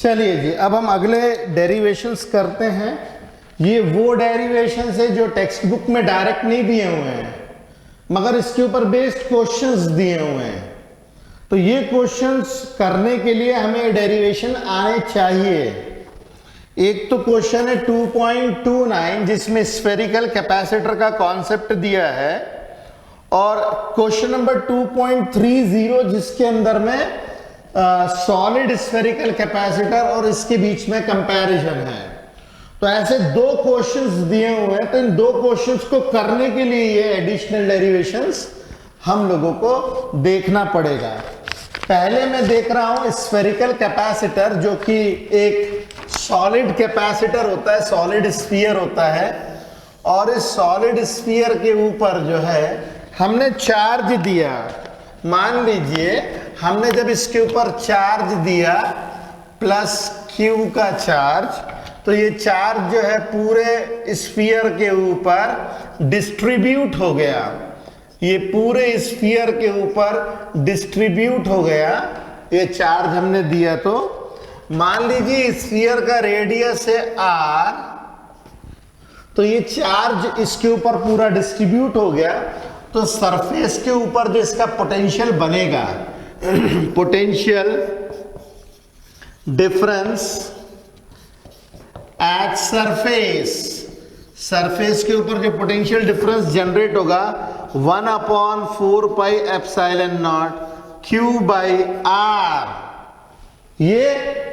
चलिए जी, अब हम अगले डेरिवेशंस करते हैं। ये वो डेरिवेशंस है जो टेक्स्ट बुक में डायरेक्ट नहीं दिए हुए हैं, मगर इसके ऊपर बेस्ड क्वेश्चंस दिए हुए हैं। तो ये क्वेश्चंस करने के लिए हमें डेरिवेशन आने चाहिए। एक तो क्वेश्चन है 2.29 जिसमें स्फेरिकल कैपेसिटर का कॉन्सेप्ट दिया है, और क्वेश्चन नंबर 2.30 जिसके अंदर में सॉलिड स्फेरिकल कैपेसिटर और इसके बीच में कंपैरिजन है। तो ऐसे दो क्वेश्चंस दिए हुए हैं, तो इन दो क्वेश्चंस को करने के लिए ये एडिशनल डेरिवेशंस हम लोगों को देखना पड़ेगा। पहले मैं देख रहा हूं स्फेरिकल कैपेसिटर, जो कि एक सॉलिड कैपेसिटर होता है, सॉलिड स्फीयर होता है, और इस सॉलिड स्फीयर के ऊपर जो है हमने चार्ज दिया। मान लीजिए हमने जब इसके ऊपर चार्ज दिया प्लस क्यू का चार्ज, तो ये चार्ज जो है पूरे स्फीयर के ऊपर डिस्ट्रीब्यूट हो गया। ये पूरे स्फीयर के ऊपर डिस्ट्रीब्यूट हो गया, ये चार्ज हमने दिया। तो मान लीजिए स्फीयर का रेडियस है r, तो ये चार्ज इसके ऊपर पूरा डिस्ट्रीब्यूट हो गया। तो सरफेस के ऊपर जो इसका पोटेंशियल बनेगा, potential difference at surface, surface के ऊपर जो पोटेंशियल डिफरेंस जनरेट होगा 1/4πε0 Q/r, ये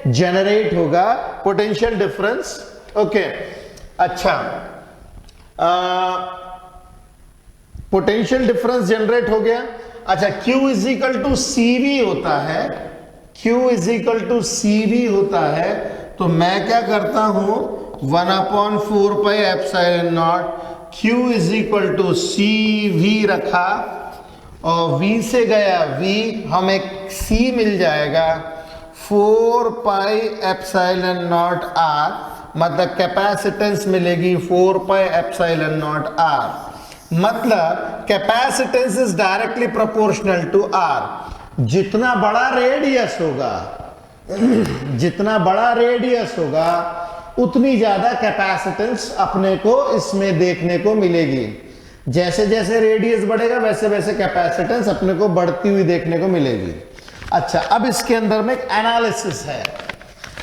जनरेट होगा पोटेंशियल डिफरेंस। ओके, अच्छा, पोटेंशियल डिफरेंस जनरेट हो गया। अच्छा, Q is equal to CV होता है, Q is equal to CV होता है। तो मैं क्या करता हूं, 1/4πε0 Q is equal to CV रखा, और V से गया V, हमें C मिल जाएगा 4πε0r, मतलब कैपेसिटेंस मिलेगी 4πε0r। मतलब capacitance is directly proportional to R। जितना बड़ा रेडियस होगा, जितना बड़ा रेडियस होगा उतनी ज्यादा कैपेसिटेंस अपने को इसमें देखने को मिलेगी। जैसे जैसे रेडियस बढ़ेगा वैसे वैसे कैपेसिटेंस अपने को बढ़ती हुई देखने को मिलेगी। अच्छा, अब इसके अंदर में एक एनालिसिस है।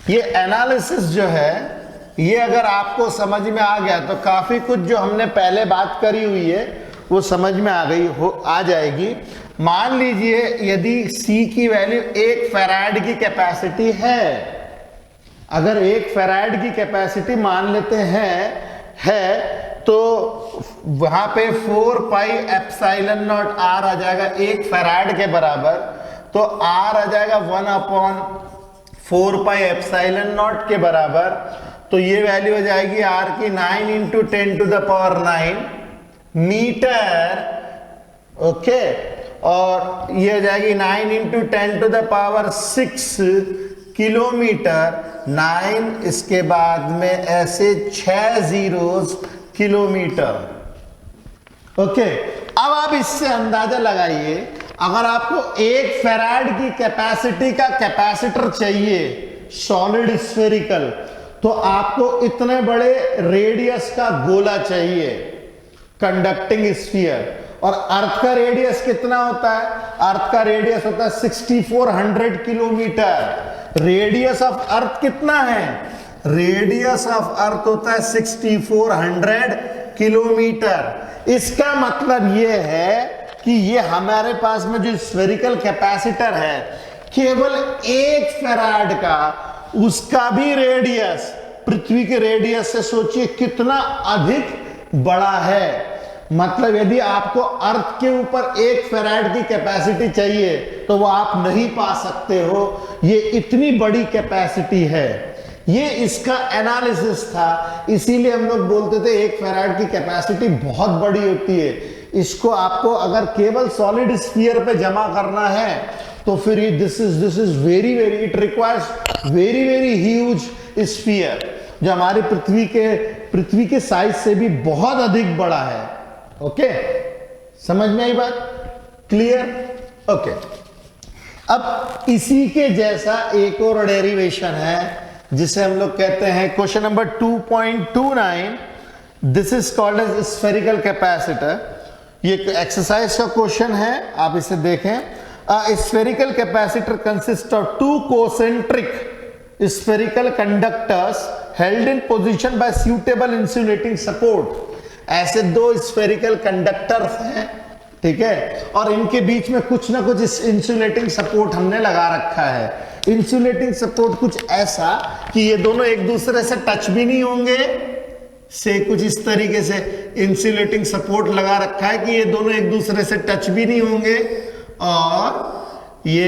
ये एनालिसिस जो है, ये अगर आपको समझ में आ गया तो काफी कुछ जो हमने पहले बात करी हुई है वो समझ में आ जाएगी। मान लीजिए यदि C की वैल्यू 1 फैराड की कैपेसिटी है, अगर 1 फैराड की कैपेसिटी मान लेते हैं तो वहां पे 4πε0r आ जाएगा 1 फैराड के बराबर। तो R आ जाएगा 1/4πε0 के बराबर। तो ये वैल्यू हो जाएगी R की 9 × 10⁹ मीटर। ओके, और ये हो जाएगी 9 × 10⁶ किलोमीटर। 9 इसके बाद में ऐसे 6 zeros किलोमीटर। ओके, अब आप इससे अंदाजा लगाइए, अगर आपको 1 फैराड की कैपेसिटी का कैपेसिटर चाहिए सॉलिड स्फेरिकल, तो आपको इतने बड़े रेडियस का गोला चाहिए, कंडक्टिंग स्फीयर। और अर्थ का रेडियस कितना होता है? अर्थ का रेडियस होता है 6400 किलोमीटर। रेडियस ऑफ अर्थ कितना है? रेडियस ऑफ अर्थ होता है 6400 किलोमीटर। इसका मतलब यह है कि ये हमारे पास में जो स्फेरिकल कैपेसिटर है, केवल 1 फैराड का, उसका भी रेडियस पृथ्वी के रेडियस से सोचिए कितना अधिक बड़ा है। मतलब यदि आपको अर्थ के ऊपर 1 फैराड की कैपेसिटी चाहिए तो वो आप नहीं पा सकते हो, ये इतनी बड़ी कैपेसिटी है। ये इसका एनालिसिस था, इसीलिए हम लोग बोलते थे 1 फैराड की कैपेसिटी बहुत बड़ी होती है। इसको आपको अगर केवल सॉलिड स्फीयर पे जमा करना है तो फिर this is very it requires very huge sphere, जो हमारी पृथ्वी के साइज से भी बहुत अधिक बड़ा है। ओके, समझ में आई बात? क्लियर? ओके, अब इसी के जैसा एक और डेरिवेशन है जिसे हम लोग कहते हैं question number 2.29, this is called as spherical capacitor. ये एक्सरसाइज का क्वेश्चन है, आप इसे देखें। Spherical capacitor consist of two concentric spherical conductors held in position by suitable insulating support. ऐसे दो स्फेरिकल कंडक्टर्स हैं, ठीक है, और इनके बीच में कुछ ना कुछ इंसुलेटिंग सपोर्ट हमने लगा रखा है। इंसुलेटिंग सपोर्ट कुछ ऐसा कि ये दोनों एक दूसरे से टच भी नहीं होंगे, से कुछ इस तरीके से इंसुलेटिंग सपोर्ट लगा रखा है कि ये दोनों एक दूसरे से टच भी नहीं होंगे और ये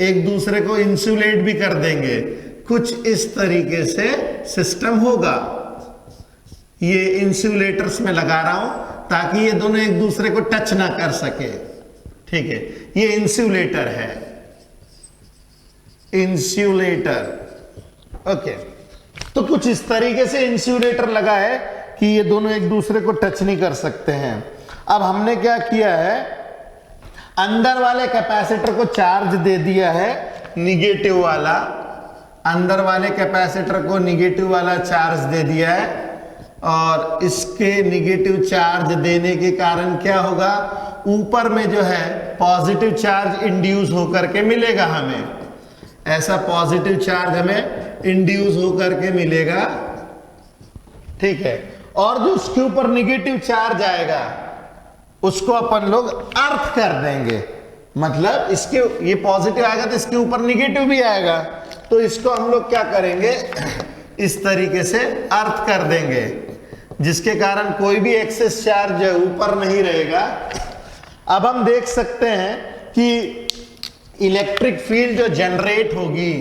एक दूसरे को इंसुलेट भी कर देंगे। कुछ इस तरीके से सिस्टम होगा। ये इंसुलेटर्स में लगा रहा हूं ताकि ये दोनों एक दूसरे को टच ना कर सके, ठीक है। ये इंसुलेटर है, इंसुलेटर, ओके। तो कुछ इस तरीके से इंसुलेटर लगा है कि ये दोनों एक दूसरे को टच नहीं कर सकते हैं। अब हमने क्या किया है, अंदर वाले कैपेसिटर को चार्ज दे दिया है निगेटिव वाला, अंदर वाले कैपेसिटर को निगेटिव वाला चार्ज दे दिया है और इसके निगेटिव चार्ज देने के कारण क्या होगा, ऊपर में जो है पॉजिटिव चार्ज इंड्यूस होकर के मिलेगा हमें। ऐसा पॉजिटिव चार्ज हमें इंड्यूस होकर के मिलेगा, ठीक है। और जो उसके ऊपर निगेटिव चार्ज आएगा उसको अपन लोग अर्थ कर देंगे, मतलब इसके ये पॉजिटिव आएगा तो इसके ऊपर निगेटिव भी आएगा, तो इसको हम लोग क्या करेंगे, इस तरीके से अर्थ कर देंगे, जिसके कारण कोई भी एक्सेस चार्ज ऊपर नहीं रहेगा। अब हम देख सकते हैं कि इलेक्ट्रिक फील्ड जो जनरेट होगी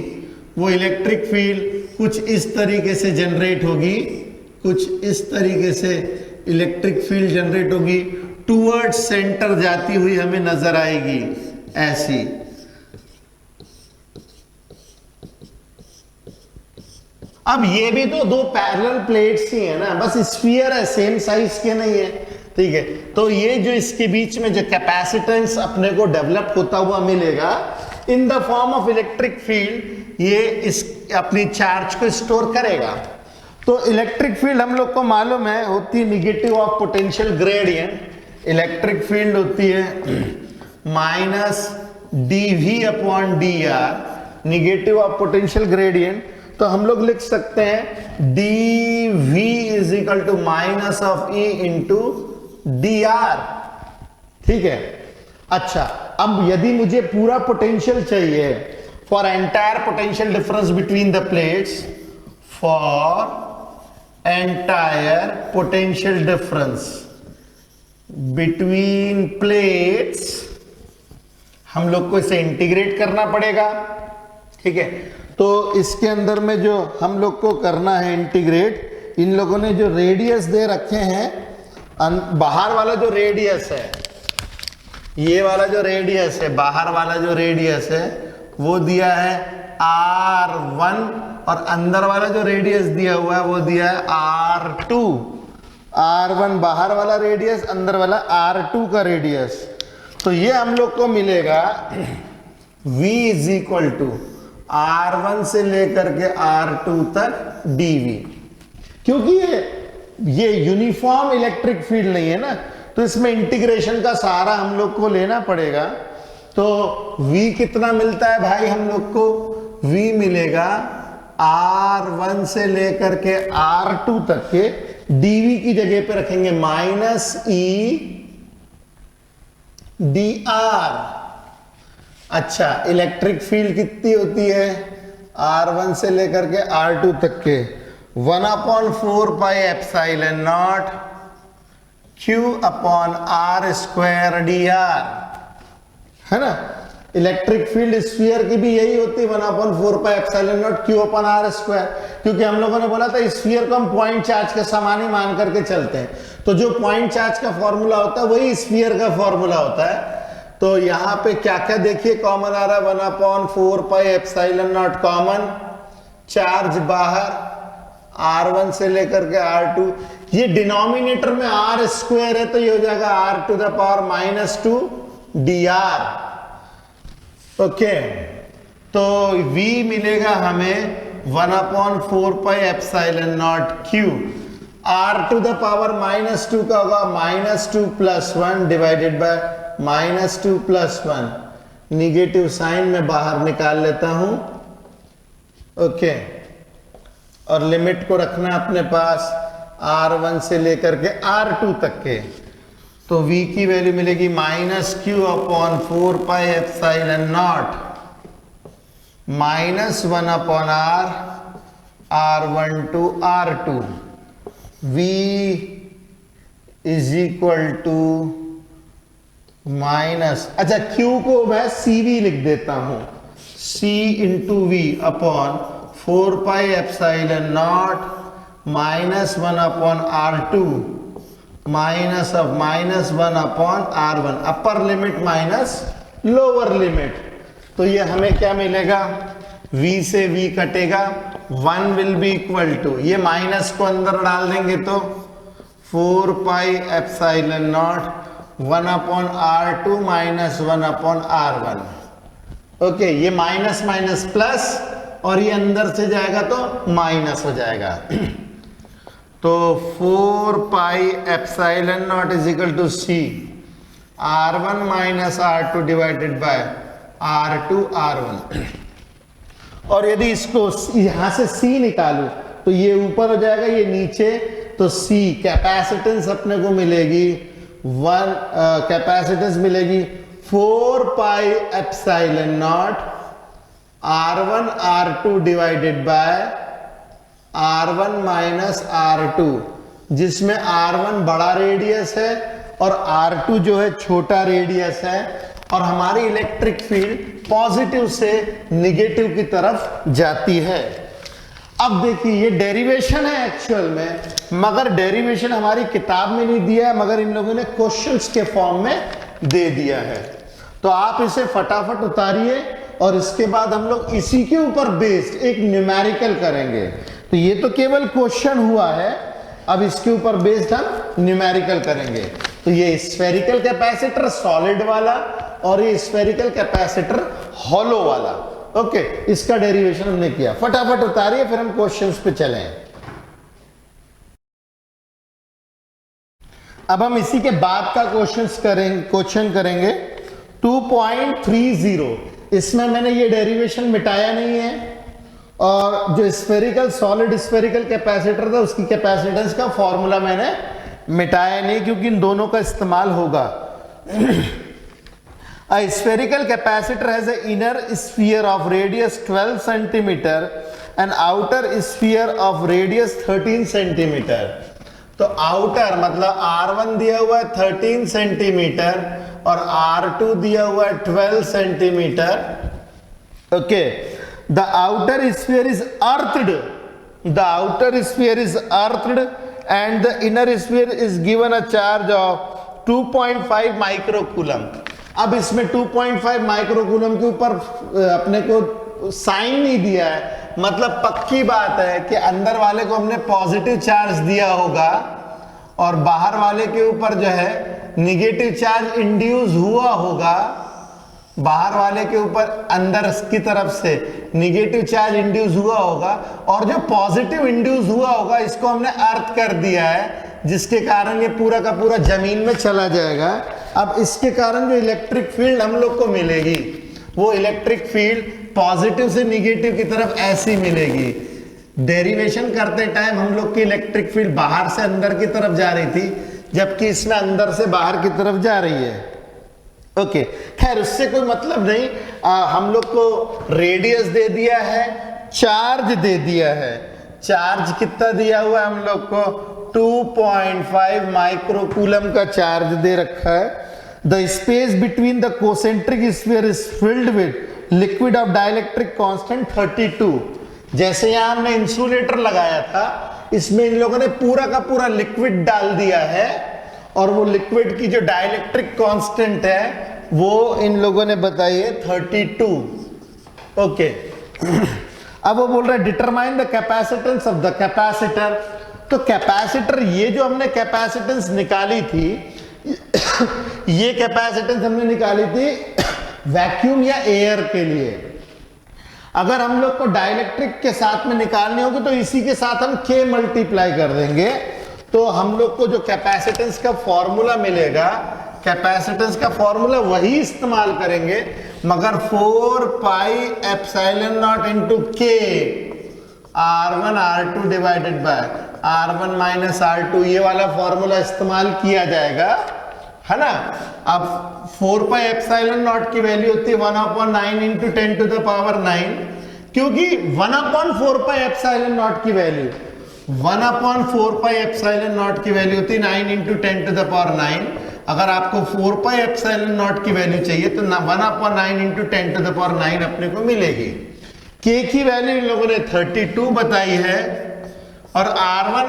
वो इलेक्ट्रिक फील्ड कुछ इस तरीके से जनरेट होगी, कुछ इस तरीके से इलेक्ट्रिक फील्ड जनरेट होगी, टूवर्ड सेंटर जाती हुई हमें नजर आएगी ऐसी। अब ये भी तो दो पैरेलल प्लेट्स ही है ना, बस स्फीयर है, सेम साइज के नहीं है, ठीक है। तो ये जो इसके बीच में जो कैपेसिटेंस अपने को डेवलप होता हुआ मिलेगा in the form of electric field, ये इस अपनी चार्ज को स्टोर करेगा। तो इलेक्ट्रिक फील्ड हम लोग को मालूम है होती negative of potential gradient. Electric field होती है minus dV upon dr, negative of potential gradient. तो हम लोग लिख सकते हैं dV is equal to minus of E into dr, ठीक है। अच्छा, अब यदि मुझे पूरा पोटेंशियल चाहिए for entire potential difference between the plates, for entire potential difference between plates, हम लोग को इसे इंटीग्रेट करना पड़ेगा, ठीक है। तो इसके अंदर में जो हम लोग को करना है इंटीग्रेट, इन लोगों ने जो रेडियस दे रखे हैं, बाहर वाला जो रेडियस है, ये वाला जो रेडियस है, बाहर वाला जो रेडियस है वो दिया है R1 और अंदर वाला जो रेडियस दिया हुआ है वो दिया है R2। R1 बाहर वाला रेडियस, अंदर वाला R2 का रेडियस। तो ये हम लोग को मिलेगा V is equal to R1 से लेकर के R2 तक dV। क्योंकि ये यूनिफॉर्म इलेक्ट्रिक फील्ड नहीं है ना, तो इसमें इंटीग्रेशन का सहारा हम लोग को लेना पड़ेगा। तो V कितना मिलता है भाई हम लोग को, V मिलेगा R1 से लेकर के R2 तक के dV की जगह पे रखेंगे माइनस E dr। अच्छा, इलेक्ट्रिक फील्ड कितनी होती है R1 से लेकर के R2 तक के 1/4 pi epsilon not Q upon R square dr, है ना। इलेक्ट्रिक फील्ड स्फीयर की भी यही होती है 1/4 pi epsilon not Q upon R square, क्योंकि हम लोगों ने बोला था स्फीयर को हम पॉइंट चार्ज के समान ही मान करके चलते हैं। तो जो पॉइंट चार्ज का फॉर्मूला होता है वही स्फीयर का फॉर्मूला होता है। तो यहाँ पे क्या क्या देखिए कॉमन आ रहा है, 1/4 pi epsilon not common, charge बाहर R1 से लेकर के R2, ये डिनोमिनेटर में R स्क्वायर है तो ये हो जाएगा R to the power -2 dr। ओके, तो v मिलेगा हमें 1/4πε0 q। r to the power -2 का होगा -2 + 1 डिवाइडेड बाय -2 + 1। निगेटिव साइन में बाहर निकाल लेता हूं। ओके, और लिमिट को रखना अपने पास r1 से लेकर के r2 तक के। तो v की वैल्यू मिलेगी -q/4πε0 -1/r r1 to r2। v is equal to minus, अच्छा q को मैं cv लिख देता हूं, c into V upon 4πε0 -1/r2 -1/r1, upper limit minus lower limit. तो ये हमें क्या मिलेगा, v से v कटेगा, 1 विल बी इक्वल टू, ये माइनस को अंदर डाल देंगे तो 4πε0 1/r2 -1/r1। ओके, ये माइनस माइनस प्लस और ये अंदर से जाएगा तो माइनस हो जाएगा। तो 4πε0 is equal to c r1 -r2 divided by r2 r1। और यदि इसको यहां से c निकालू तो ये ऊपर हो जाएगा, ये नीचे, तो c कैपेसिटेंस अपने को मिलेगी कैपेसिटेंस मिलेगी 4πε0 r1 r2 divided by r1 -r2, जिसमें r1 बड़ा रेडियस है और r2 जो है छोटा रेडियस है, और हमारी इलेक्ट्रिक फील्ड पॉजिटिव से निगेटिव की तरफ जाती है। अब देखिए ये डेरिवेशन है एक्चुअल में, मगर डेरिवेशन हमारी किताब में नहीं दिया है, मगर इन लोगों ने क्वेश्चंस के फॉर्म में दे दिया है। तो आप इसे फटाफट उतारिए और इसके बाद हम लोग इसी के ऊपर बेस्ड एक न्यूमेरिकल करेंगे। तो ये तो केवल क्वेश्चन हुआ है, अब इसके ऊपर बेस्ड हम न्यूमेरिकल करेंगे। तो ये स्फेरिकल कैपेसिटर सॉलिड वाला और ये स्फेरिकल कैपेसिटर हॉलो वाला। ओके, इसका डेरिवेशन हमने किया, फटाफट उतारिए फिर हम क्वेश्चंस पे चलें। अब हम इसी के बाद का क्वेश्चन करेंगे 2.30। इसमें मैंने ये डेरिवेशन मिटाया नहीं है, और जो स्फेरिकल सॉलिड स्फेरिकल कैपेसिटर था उसकी कैपेसिटेंस का फॉर्मूला मैंने मिटाया नहीं, क्योंकि इन दोनों का इस्तेमाल होगा। A spherical capacitor has an inner sphere of radius 12 centimeter and outer sphere of radius 13 centimeter। तो आउटर मतलब R1 दिया हुआ है 13 सेंटीमीटर और R2 दिया हुआ है 12 centimetre. Okay, the outer sphere is earthed, the outer sphere is earthed and the inner sphere is given a charge of 2.5 microcoulomb. अब इसमें 2.5 माइक्रोकूलम के ऊपर अपने को साइन नहीं दिया है, मतलब पक्की बात है कि अंदर वाले को हमने पॉजिटिव चार्ज दिया होगा और बाहर वाले के ऊपर जो है निगेटिव चार्ज इंड्यूस हुआ होगा। बाहर वाले के ऊपर अंदर की तरफ से निगेटिव चार्ज इंड्यूस हुआ होगा, और जो पॉजिटिव इंड्यूस हुआ होगा इसको हमने अर्थ कर दिया है, जिसके कारण ये पूरा का पूरा जमीन में चला जाएगा। अब इसके कारण जो इलेक्ट्रिक फील्ड हम लोग को मिलेगी वो इलेक्ट्रिक फील्ड पॉजिटिव से निगेटिव की तरफ ऐसी मिलेगी। डेरिवेशन करते टाइम हम लोग की इलेक्ट्रिक फील्ड बाहर से अंदर की तरफ जा रही थी, जबकि इसमें अंदर से बाहर की तरफ जा रही है। ओके, खैर उससे कोई मतलब नहीं। हम लोग को रेडियस दे दिया है, चार्ज दे दिया है। चार्ज कितना दिया हुआ है हम लोग को? 2.5 माइक्रोकूलम का चार्ज दे रखा है। The space between the concentric sphere is filled with liquid of dielectric constant 32। जैसे यहां हमने इंसुलेटर लगाया था, इसमें इन लोगों ने पूरा का पूरा लिक्विड डाल दिया है, और वो लिक्विड की जो डाइलेक्ट्रिक कांस्टेंट है वो इन लोगों ने बताई है 32। ओके, अब वो बोल रहे हैं determine the capacitance of the capacitor. तो कैपेसिटर, ये जो हमने कैपेसिटेंस निकाली थी ये कैपेसिटेंस हमने निकाली थी वैक्यूम या एयर के लिए। अगर हम लोग को डाइलेक्ट्रिक के साथ में निकालनी होगी तो इसी के साथ हम K मल्टीप्लाई कर देंगे, तो हम लोग को जो कैपेसिटेंस का फॉर्मूला मिलेगा, कैपेसिटेंस का फॉर्मूला वही इस्तेमाल करेंगे, मगर 4 pi epsilon not into K R1 R2 divided by R1 minus R2, ये वाला फॉर्मूला इस्तेमाल किया जाएगा, है ना। अब 4 पाई एप्सिलॉन नॉट की वैल्यू होती है 1/9 इंटू 10 टू द पावर 9, क्योंकि 1/4 पाई एप्सिलॉन नॉट की वैल्यू 1/4 पाई एप्सिलॉन नॉट की वैल्यू होती है 9 इंटू 10 टू द पावर 9। अगर आपको 4 पाई एप्सिलॉन नॉट की वैल्यू चाहिए तो 1/9 इंटू 10 टू द पावर 9 अपने को मिलेगी। K की वैल्यू इन लोगों ने 32 बताई है, और R1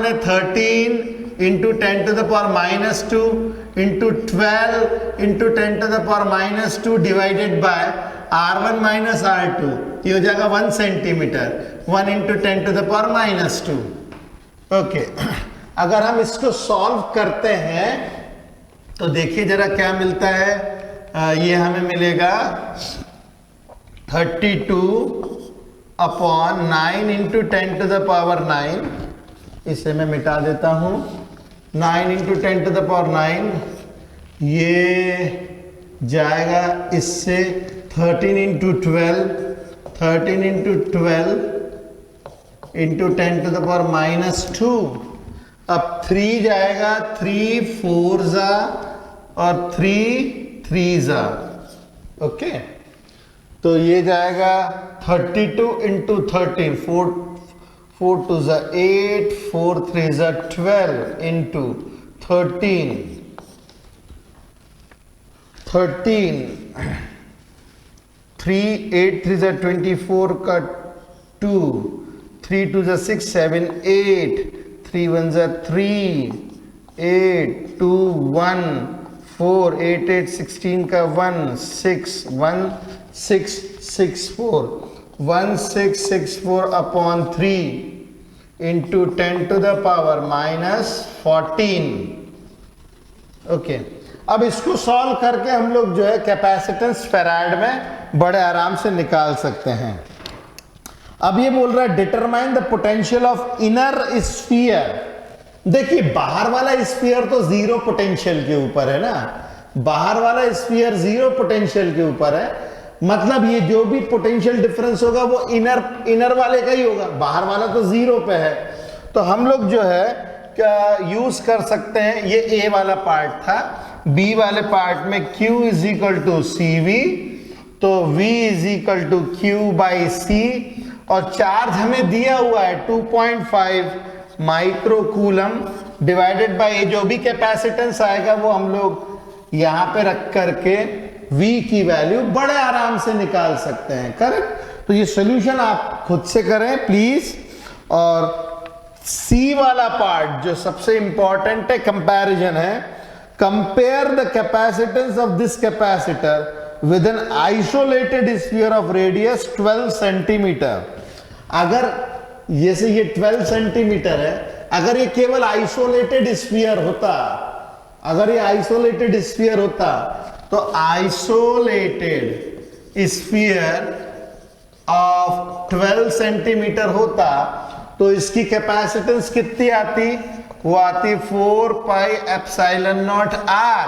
है 13 into 10 to the power -2 into 12 into 10 to the power -2 divided by R1 minus R2, ये हो जाएगा 1 centimetre, 1 into 10 to the power -2। Okay, अगर हम इसको सॉल्व करते हैं तो देखिए जरा क्या मिलता है। ये हमें मिलेगा 32/9 इंटू 10 टू द पावर 9, इसे मैं मिटा देता हूं, 9 इंटू 10 टू द पावर 9, ये जाएगा इससे 13 into 12 into 10 to the power -2। अब 3 जाएगा, 3 4 जा और 3 3 जा। ओके, तो ये जाएगा 32 इंटू 13, 4 2 जा 8, 4 3 जा 12 इंटू 13 3 8 3 जा 24 का 2, 3 2 जा 6 7 8, 3 1 जा 3 8 2 1 4 8 8 16 का 1 6 1 6 6 4 1 6 6 4 upon 3 into 10 to the power -14। Okay, अब इसको सॉल्व करके हम लोग जो है कैपेसिटेंस फैराड में बड़े आराम से निकाल सकते हैं। अब ये बोल रहा है determine the potential of inner sphere. देखिए बाहर वाला स्फीयर तो जीरो पोटेंशियल के ऊपर है ना, बाहर वाला स्फीयर जीरो पोटेंशियल के ऊपर है, मतलब ये जो भी पोटेंशियल डिफरेंस होगा वो इनर वाले का ही होगा, बाहर वाला तो जीरो पे है। तो हम लोग जो है क्या यूज कर सकते हैं, ये ए वाला पार्ट था, बी वाले पार्ट में Q is equal to CV, तो V is equal to Q by C, और चार्ज हमें दिया हुआ है 2.5 माइक्रो कूलम डिवाइडेड बाय जो भी कैपेसिटेंस आएगा वो हम लोग यहां पे रख करके V की वैल्यू बड़े आराम से निकाल सकते हैं। करेक्ट, तो ये सॉल्यूशन आप खुद से करें प्लीज। और C वाला पार्ट जो सबसे इंपॉर्टेंट है, कंपैरिजन है, compare the capacitance of this capacitor with an isolated sphere of radius 12 centimetre. अगर जैसे ये 12 सेंटीमीटर है, अगर ये केवल आइसोलेटेड स्फीयर होता, अगर ये आइसोलेटेड स्फीयर होता तो आइसोलेटेड स्फीयर ऑफ 12 सेंटीमीटर होता तो इसकी कैपेसिटेंस कितनी आती, वो आती 4 पाई एप्सिलॉन नॉट R,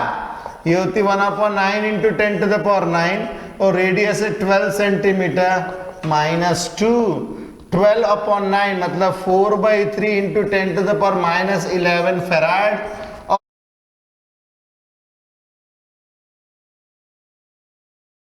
ये होती 1/9 इंटू 10 टू द पावर 9, और रेडियस है 12 सेंटीमीटर -2, 12/9 मतलब 4/3 into 10 to the power -11 farad,